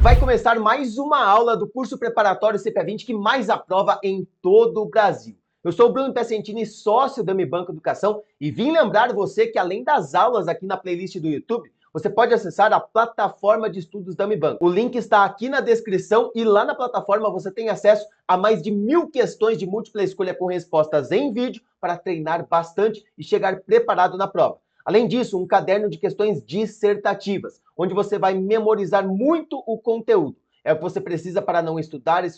Vai começar mais uma aula do curso preparatório CPA20 que mais aprova em todo o Brasil. Eu sou o Bruno Piacentini, sócio da Mi Banco Educação, e vim lembrar você que além das aulas aqui na playlist do YouTube, você pode acessar a plataforma de estudos da Mi Banco. O link está aqui na descrição e lá na plataforma você tem acesso a mais de 1000 questões de múltipla escolha com respostas em vídeo para treinar bastante e chegar preparado na prova. Além disso, um caderno de questões dissertativas, onde você vai memorizar muito o conteúdo. É o que você precisa para não estudar e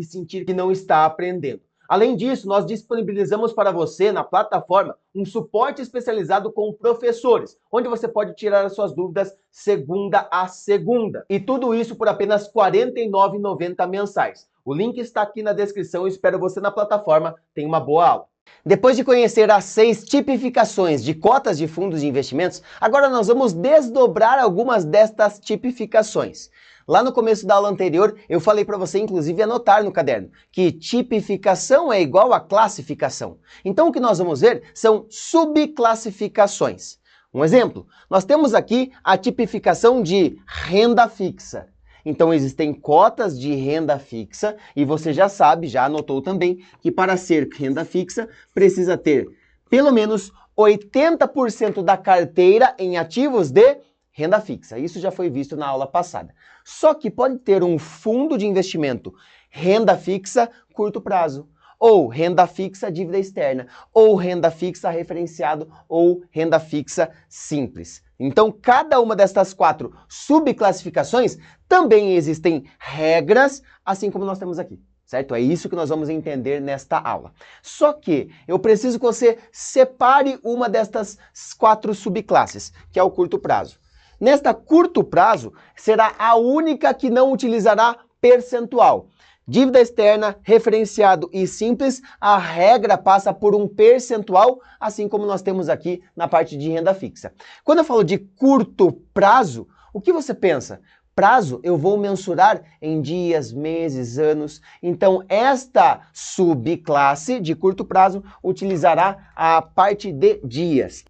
sentir que não está aprendendo. Além disso, nós disponibilizamos para você na plataforma um suporte especializado com professores, onde você pode tirar as suas dúvidas segunda a segunda. E tudo isso por apenas R$ 49,90 mensais. O link está aqui na descrição e espero você na plataforma. Tenha uma boa aula. Depois de conhecer as 6 tipificações de cotas de fundos de investimentos, agora nós vamos desdobrar algumas destas tipificações. Lá no começo da aula anterior, eu falei para você, inclusive, anotar no caderno, que tipificação é igual a classificação. Então, o que nós vamos ver são subclassificações. Um exemplo, nós temos aqui a tipificação de renda fixa. Então, existem cotas de renda fixa e você já sabe, já anotou também, que para ser renda fixa precisa ter pelo menos 80% da carteira em ativos de renda fixa. Isso já foi visto na aula passada. Só que pode ter um fundo de investimento renda fixa curto prazo, ou renda fixa dívida externa, ou renda fixa referenciado, ou renda fixa simples. Então, cada uma dessas 4 subclassificações também existem regras, assim como nós temos aqui, certo? É isso que nós vamos entender nesta aula. Só que eu preciso que você separe uma destas 4 subclasses, que é o curto prazo. Nesta curto prazo, será a única que não utilizará percentual. Dívida externa, referenciado e simples, a regra passa por um percentual, assim como nós temos aqui na parte de renda fixa. Quando eu falo de curto prazo, o que você pensa? Prazo eu vou mensurar em dias, meses, anos. Então, esta subclasse de curto prazo utilizará a parte de dias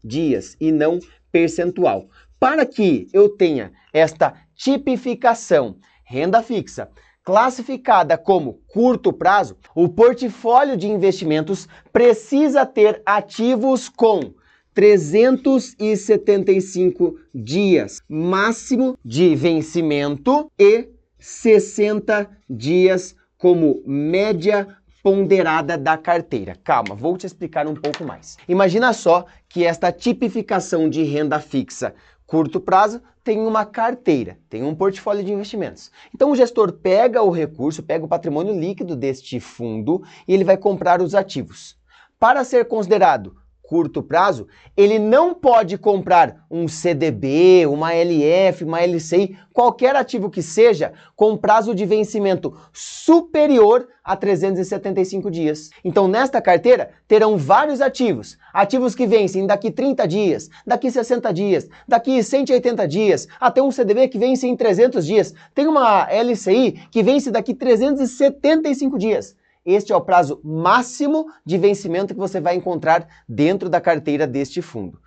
e não percentual. Para que eu tenha esta tipificação renda fixa classificada como curto prazo, o portfólio de investimentos precisa ter ativos com 375 dias máximo de vencimento e 60 dias como média ponderada da carteira. Calma, vou te explicar um pouco mais. Imagina só que esta tipificação de renda fixa curto prazo tem uma carteira, tem um portfólio de investimentos. Então o gestor pega o recurso, pega o patrimônio líquido deste fundo e ele vai comprar os ativos. Para ser considerado curto prazo, ele não pode comprar um CDB, uma LF, uma LCI, qualquer ativo que seja, com prazo de vencimento superior a 375 dias. Então, nesta carteira, terão vários ativos. Ativos que vencem daqui 30 dias, daqui 60 dias, daqui 180 dias, até um CDB que vence em 300 dias. Tem uma LCI que vence daqui 375 dias. Este é o prazo máximo de vencimento que você vai encontrar dentro da carteira deste fundo.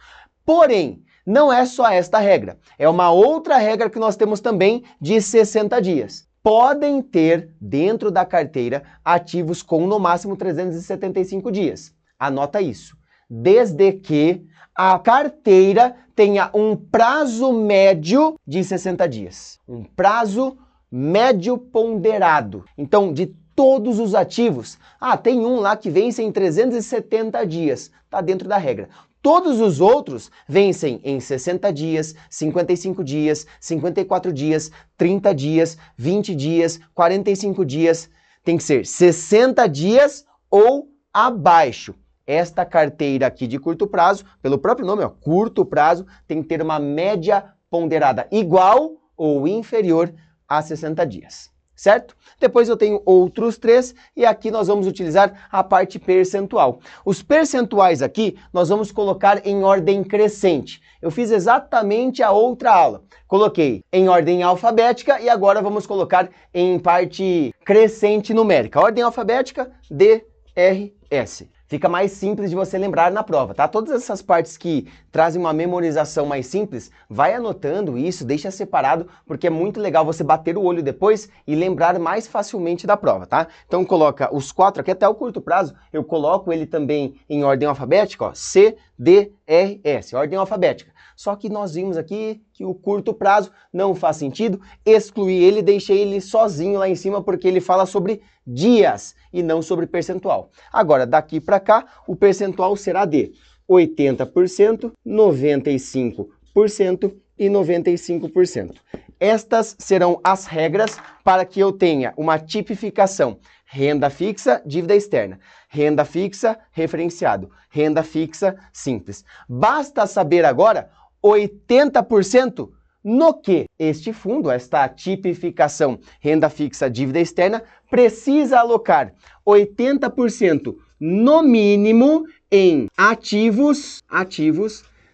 Porém, não é só esta regra. É uma outra regra que nós temos também de 60 dias. Podem ter dentro da carteira ativos com no máximo 375 dias. Anota isso. Desde que a carteira tenha um prazo médio de 60 dias. Um prazo médio ponderado. Então, de todos os ativos, tem um lá que vence em 370 dias, está dentro da regra. Todos os outros vencem em 60 dias, 55 dias, 54 dias, 30 dias, 20 dias, 45 dias. Tem que ser 60 dias ou abaixo. Esta carteira aqui de curto prazo, pelo próprio nome, curto prazo, tem que ter uma média ponderada igual ou inferior a 60 dias. Certo? Depois eu tenho outros 3 e aqui nós vamos utilizar a parte percentual. Os percentuais aqui nós vamos colocar em ordem crescente. Eu fiz exatamente a outra aula. Coloquei em ordem alfabética e agora vamos colocar em parte crescente numérica. Ordem alfabética, D, R, S. Fica mais simples de você lembrar na prova, tá? Todas essas partes que trazem uma memorização mais simples, vai anotando isso, deixa separado, porque é muito legal você bater o olho depois e lembrar mais facilmente da prova, tá? Então coloca os 4 aqui até o curto prazo, eu coloco ele também em ordem alfabética, ó, C, D, R, S, ordem alfabética. Só que nós vimos aqui que o curto prazo não faz sentido, excluí ele, deixei ele sozinho lá em cima porque ele fala sobre dias e não sobre percentual. Agora, daqui para cá, o percentual será de 80%, 95% e 95%. Estas serão as regras para que eu tenha uma tipificação. Renda fixa, dívida externa. Renda fixa, referenciado. Renda fixa, simples. Basta saber agora 80% no que este fundo, esta tipificação renda fixa, dívida externa, precisa alocar 80% no mínimo em ativos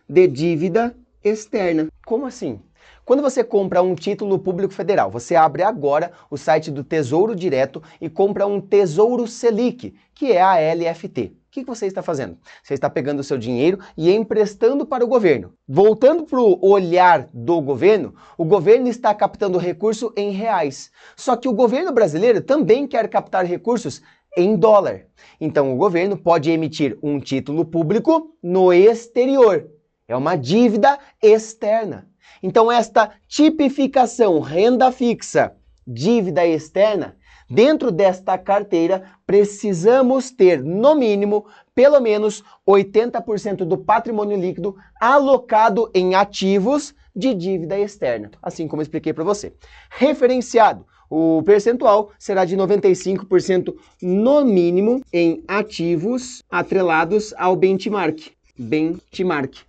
de dívida externa. Como assim? Quando você compra um título público federal, você abre agora o site do Tesouro Direto e compra um Tesouro Selic, que é a LFT. O que você está fazendo? Você está pegando o seu dinheiro e emprestando para o governo. Voltando para o olhar do governo, o governo está captando recurso em reais. Só que o governo brasileiro também quer captar recursos em dólar. Então o governo pode emitir um título público no exterior. É uma dívida externa. Então esta tipificação renda fixa, dívida externa, dentro desta carteira, precisamos ter, no mínimo, pelo menos 80% do patrimônio líquido alocado em ativos de dívida externa, assim como eu expliquei para você. Referenciado, o percentual será de 95% no mínimo em ativos atrelados ao benchmark.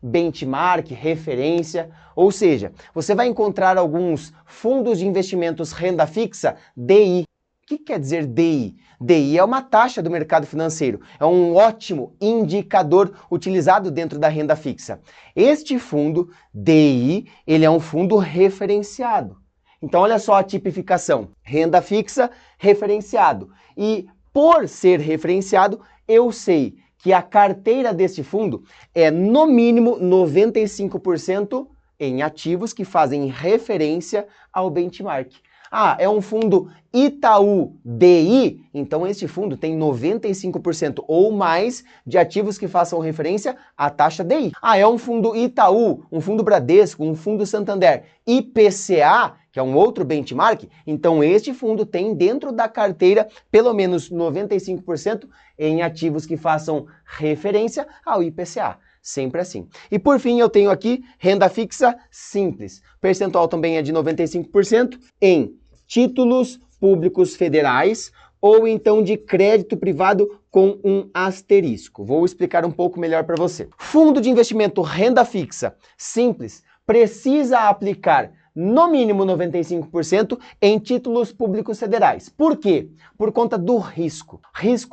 Benchmark, referência, ou seja, você vai encontrar alguns fundos de investimentos renda fixa, DI. O que quer dizer DI? DI é uma taxa do mercado financeiro, é um ótimo indicador utilizado dentro da renda fixa. Este fundo, DI, ele é um fundo referenciado. Então olha só a tipificação, renda fixa, referenciado. E por ser referenciado, eu sei que a carteira desse fundo é no mínimo 95% em ativos que fazem referência ao benchmark. Ah, é um fundo Itaú DI, então este fundo tem 95% ou mais de ativos que façam referência à taxa DI. Ah, é um fundo Itaú, um fundo Bradesco, um fundo Santander, IPCA, que é um outro benchmark, então este fundo tem dentro da carteira pelo menos 95% em ativos que façam referência ao IPCA. Sempre assim. E por fim eu tenho aqui renda fixa simples. O percentual também é de 95% em títulos públicos federais ou então de crédito privado com um asterisco. Vou explicar um pouco melhor para você. Fundo de investimento renda fixa simples precisa aplicar no mínimo 95% em títulos públicos federais. Por quê? Por conta do risco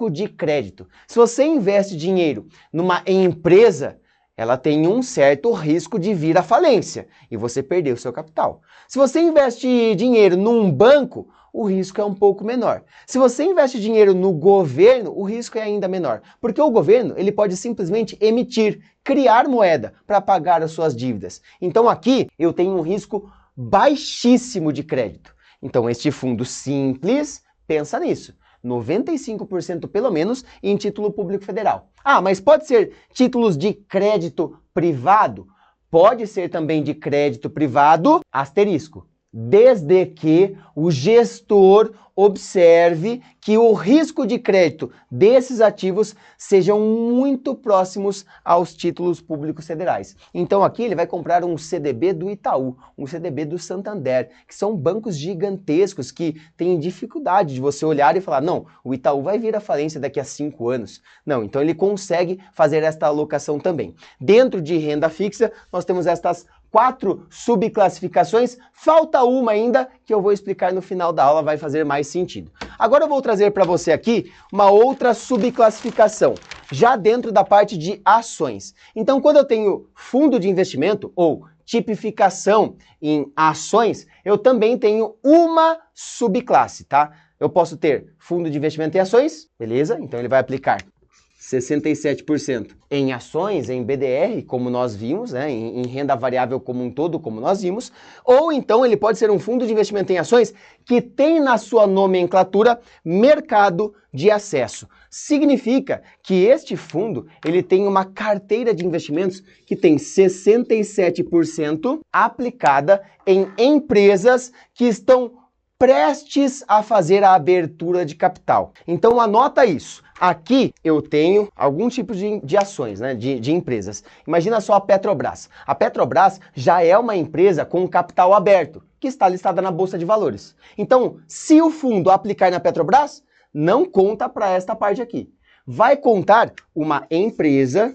de crédito. Se você investe dinheiro numa empresa, ela tem um certo risco de vir à falência e você perder o seu capital. Se você investe dinheiro num banco, o risco é um pouco menor. Se você investe dinheiro no governo, o risco é ainda menor, porque o governo ele pode simplesmente emitir, criar moeda para pagar as suas dívidas. Então aqui eu tenho um risco baixíssimo de crédito. Então este fundo simples, pensa nisso. 95% pelo menos em título público federal. Ah, mas pode ser títulos de crédito privado? Pode ser também de crédito privado, asterisco. Desde que o gestor observe que o risco de crédito desses ativos sejam muito próximos aos títulos públicos federais. Então aqui ele vai comprar um CDB do Itaú, um CDB do Santander, que são bancos gigantescos que têm dificuldade de você olhar e falar, não, o Itaú vai vir à falência daqui a 5 anos. Não, então ele consegue fazer esta alocação também. Dentro de renda fixa, nós temos estas 4 subclassificações, falta uma ainda que eu vou explicar no final da aula, vai fazer mais sentido. Agora eu vou trazer para você aqui uma outra subclassificação, já dentro da parte de ações. Então quando eu tenho fundo de investimento ou tipificação em ações, eu também tenho uma subclasse, tá? Eu posso ter fundo de investimento em ações, beleza? Então ele vai aplicar 67%. Em ações, em BDR, como nós vimos, né, em renda variável como um todo, como nós vimos, ou então ele pode ser um fundo de investimento em ações que tem na sua nomenclatura mercado de acesso. Significa que este fundo ele tem uma carteira de investimentos que tem 67% aplicada em empresas que estão prestes a fazer a abertura de capital. Então anota isso. Aqui eu tenho algum tipo de ações, né, de empresas. Imagina só a Petrobras. A Petrobras já é uma empresa com capital aberto, que está listada na Bolsa de Valores. Então, se o fundo aplicar na Petrobras, não conta para esta parte aqui. Vai contar uma empresa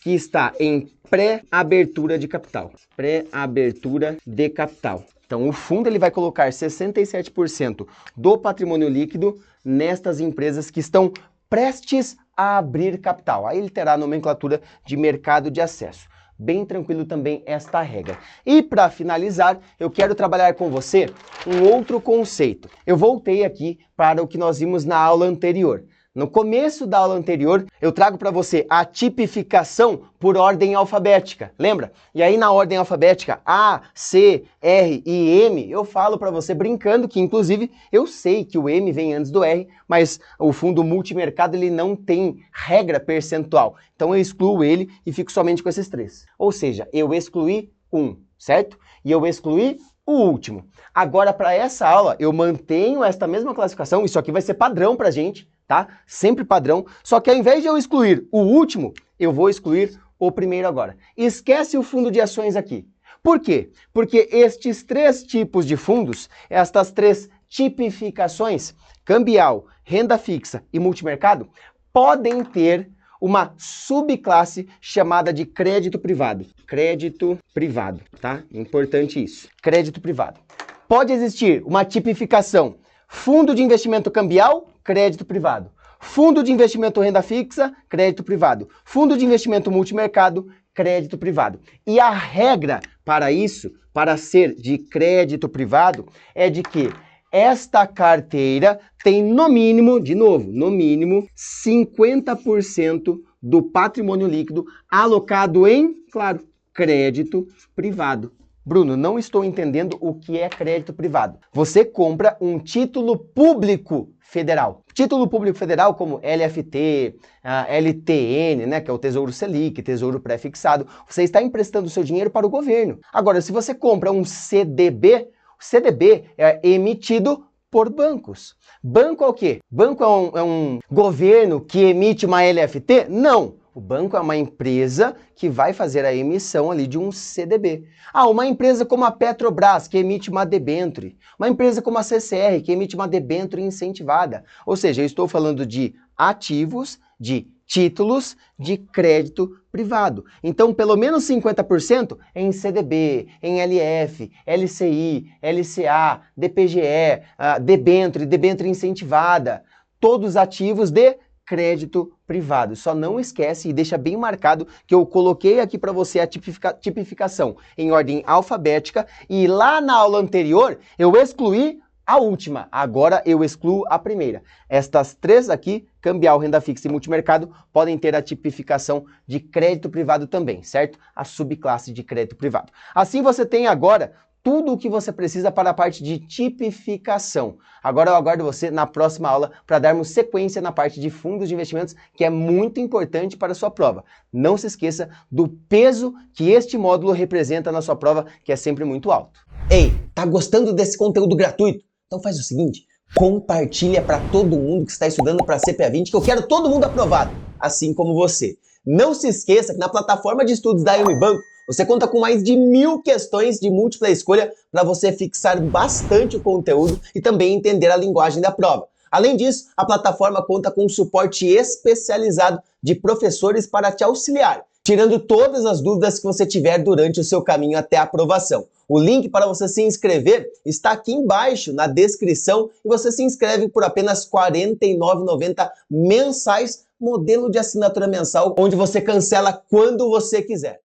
que está em pré-abertura de capital. Pré-abertura de capital. Então, o fundo ele vai colocar 67% do patrimônio líquido nestas empresas que estão prestes a abrir capital. Aí ele terá a nomenclatura de mercado de acesso. Bem tranquilo também esta regra. E para finalizar, eu quero trabalhar com você um outro conceito. Eu voltei aqui para o que nós vimos na aula anterior. No começo da aula anterior, eu trago para você a tipificação por ordem alfabética, lembra? E aí na ordem alfabética A, C, R e M, eu falo para você brincando que inclusive eu sei que o M vem antes do R, mas o fundo multimercado ele não tem regra percentual. Então eu excluo ele e fico somente com esses três. Ou seja, eu excluí um, certo? E eu excluí o último. Agora para essa aula eu mantenho esta mesma classificação, isso aqui vai ser padrão para a gente, tá? Sempre padrão, só que ao invés de eu excluir o último, eu vou excluir o primeiro agora. Esquece o fundo de ações aqui. Por quê? Porque estes três tipos de fundos, estas três tipificações, cambial, renda fixa e multimercado, podem ter uma subclasse chamada de crédito privado. Crédito privado, tá? Importante isso. Crédito privado. Pode existir uma tipificação fundo de investimento cambial, crédito privado. Fundo de investimento renda fixa, crédito privado. Fundo de investimento multimercado, crédito privado. E a regra para isso, para ser de crédito privado, é de que esta carteira tem no mínimo, de novo, no mínimo 50% do patrimônio líquido alocado em, claro, crédito privado. Bruno, não estou entendendo o que é crédito privado. Você compra um título público federal. Título público federal como LFT, LTN, né, que é o Tesouro Selic, Tesouro Pré-fixado, você está emprestando o seu dinheiro para o governo. Agora, se você compra um CDB, o CDB é emitido por bancos. Banco é o quê? Banco é um governo que emite uma LFT? Não. O banco é uma empresa que vai fazer a emissão ali de um CDB. Ah, uma empresa como a Petrobras, que emite uma debênture. Uma empresa como a CCR, que emite uma debênture incentivada. Ou seja, eu estou falando de ativos, de títulos de crédito privado. Então, pelo menos 50% é em CDB, em LF, LCI, LCA, DPGE, debênture incentivada. Todos ativos de crédito privado. Só não esquece e deixa bem marcado que eu coloquei aqui para você a tipificação em ordem alfabética e lá na aula anterior eu excluí a última, agora eu excluo a primeira. Estas três aqui, cambial, renda fixa e multimercado, podem ter a tipificação de crédito privado também, certo? A subclasse de crédito privado. Assim você tem agora tudo o que você precisa para a parte de tipificação. Agora eu aguardo você na próxima aula para darmos sequência na parte de fundos de investimentos, que é muito importante para a sua prova. Não se esqueça do peso que este módulo representa na sua prova, que é sempre muito alto. Ei, tá gostando desse conteúdo gratuito? Então faz o seguinte, compartilha para todo mundo que está estudando para CPA 20, que eu quero todo mundo aprovado, assim como você. Não se esqueça que na plataforma de estudos da Unibanco, você conta com mais de 1000 questões de múltipla escolha para você fixar bastante o conteúdo e também entender a linguagem da prova. Além disso, a plataforma conta com um suporte especializado de professores para te auxiliar, tirando todas as dúvidas que você tiver durante o seu caminho até a aprovação. O link para você se inscrever está aqui embaixo na descrição e você se inscreve por apenas R$ 49,90 mensais, modelo de assinatura mensal, onde você cancela quando você quiser.